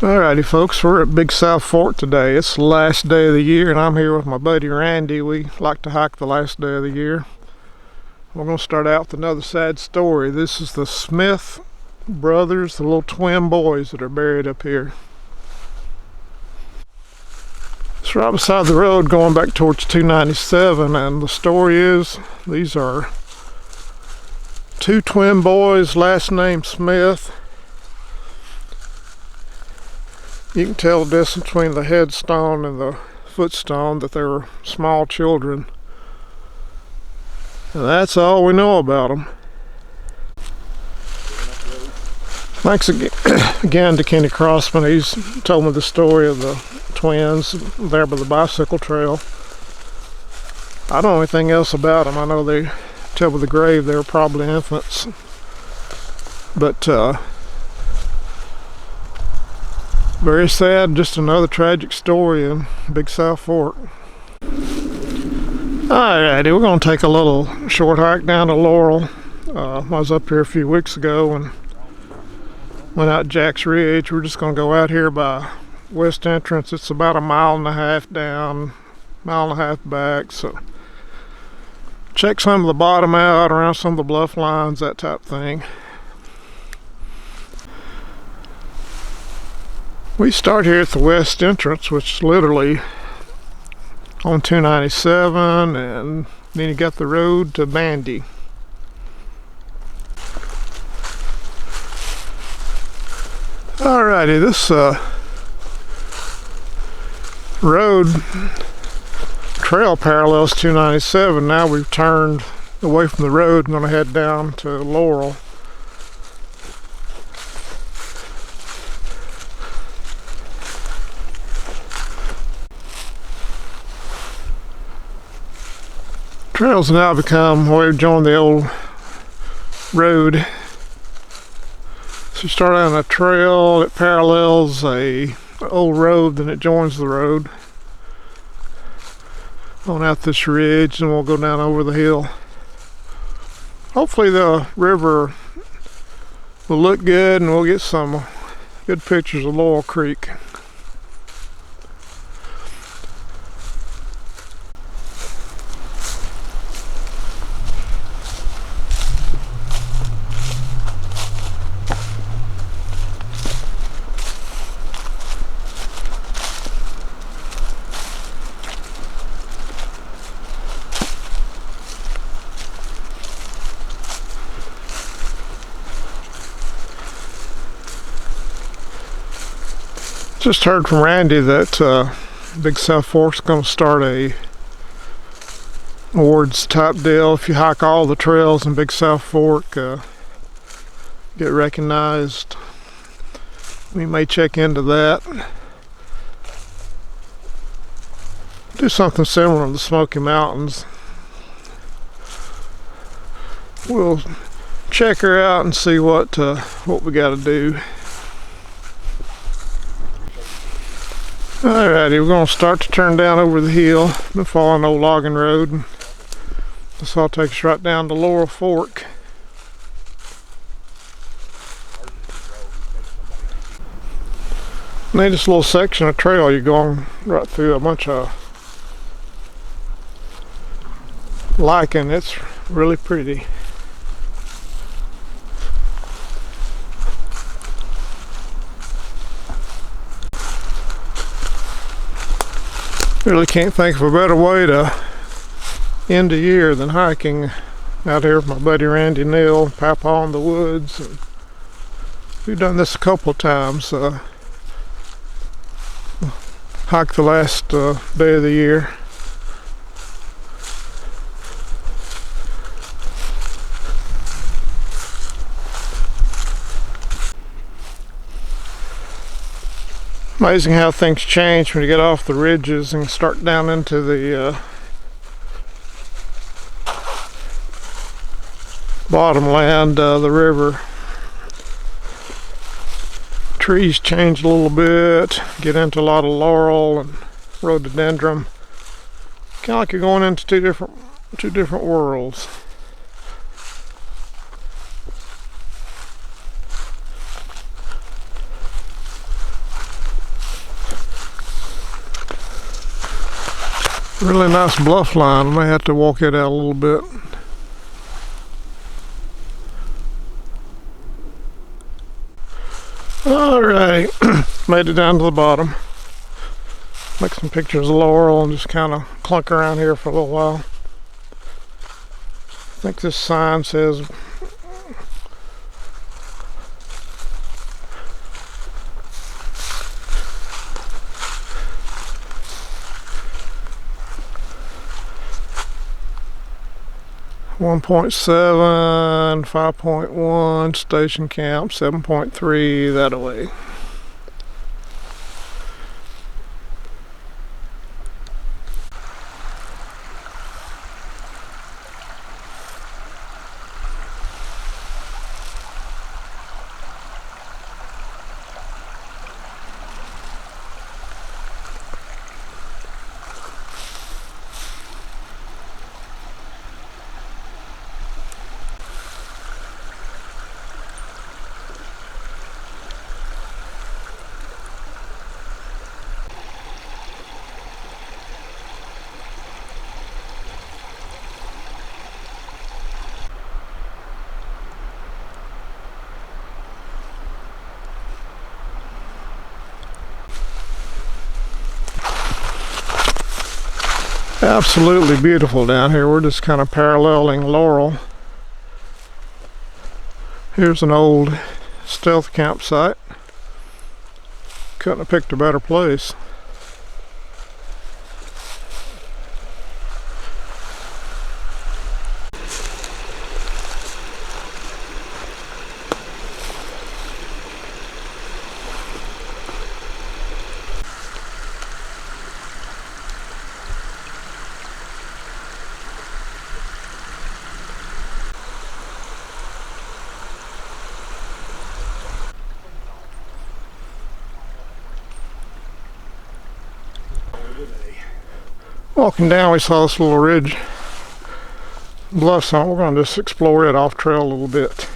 Alrighty folks, we're at Big South Fork today. It's the last day of the year and I'm here with my buddy Randy. We like to hike the last day of the year. We're going to start out with another sad story. This is the Smith brothers, the little twin boys that are buried up here. It's right beside the road going back towards 297, and the story is these are two twin boys, last name Smith. You can tell the distance between the headstone and the footstone that they were small children. And that's all we know about them. Thanks again to Kenny Crossman. He's told me the story of the twins there by the bicycle trail. I don't know anything else about them. I know they tell by the grave they were probably infants. But very sad, just another tragic story in Big South Fork. Alrighty, we're going to take a little short hike down to Laurel. I was up here a few weeks ago and went out Jack's Ridge. We're just going to go out here by west entrance. It's about 1.5 miles down, 1.5 miles back. So check some of the bottom out around some of the bluff lines, that type of thing. We start here at the west entrance, which is literally on 297, and then you got the road to Bandy. Alrighty, this road trail parallels 297. Now we've turned away from the road and going to head down to Laurel. Trails now become where we've joined the old road. So you start on a trail that parallels a old road, then it joins the road on out this ridge, and we'll go down over the hill. Hopefully the river will look good and we'll get some good pictures of Laurel Creek. Just heard from Randy that Big South Fork's going to start a awards type deal. If you hike all the trails in Big South Fork, get recognized. We may check into that. Do something similar in the Smoky Mountains. We'll check her out and see what we got to do. Alrighty, we're going to start to turn down over the hill. Been following old logging road. And this all takes us right down to Laurel Fork. And this little section of trail, you're going right through a bunch of lichen. It's really pretty. Really can't think of a better way to end the year than hiking out here with my buddy Randy, Neal, Papa in the woods. And we've done this a couple of times. Hiked the last day of the year. Amazing how things change when you get off the ridges and start down into the bottom land, the river. Trees change a little bit, get into a lot of laurel and rhododendron. Kind of like you're going into two different worlds. Really nice bluff line. I may have to walk it out a little bit. Alrighty, made it down to the bottom. Make some pictures of Laurel and just kind of clunk around here for a little while. I think this sign says .7, 5.1, station camp, 7.3, that away. Absolutely beautiful down here. We're just kind of paralleling Laurel. Here's an old stealth campsite. Couldn't have picked a better place. Walking down, we saw this little ridge bluff on. We're going to just explore it off trail a little bit.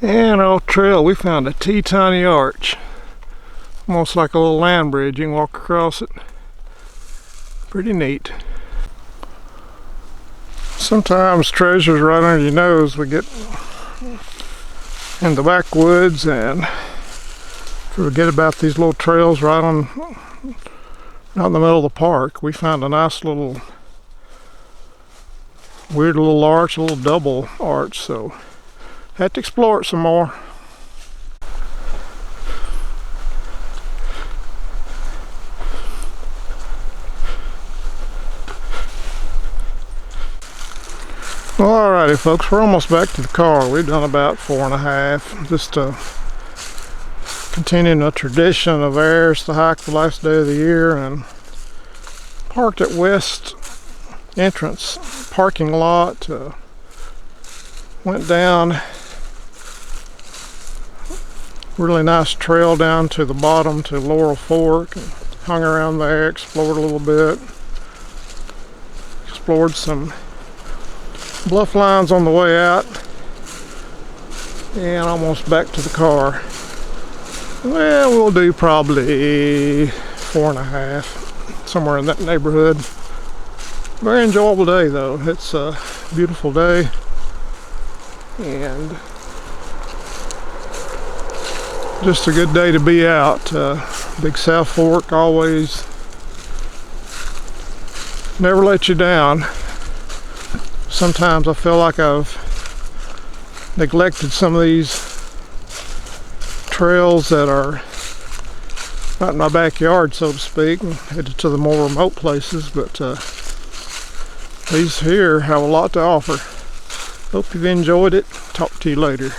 And off trail we found a teeny arch, almost like a little land bridge. You can walk across it. Pretty neat. Sometimes treasure's right under your nose. We get in the backwoods and forget about these little trails right in the middle of the park. We found a nice little weird little arch, a little double arch, so had to explore it some more. Alrighty folks, we're almost back to the car. We've done about 4.5. Just continuing a tradition of ours to hike the last day of the year, and parked at west entrance parking lot. Went down really nice trail down to the bottom to Laurel Fork, and hung around there, explored a little bit, explored some bluff lines on the way out, and almost back to the car. Well, we'll do probably 4.5, somewhere in that neighborhood. Very enjoyable day though. It's a beautiful day, and just a good day to be out. Big South Fork always never let you down. Sometimes I feel like I've neglected some of these trails that are not in my backyard, so to speak, and headed to the more remote places, but these here have a lot to offer. Hope you've enjoyed it. Talk to you later.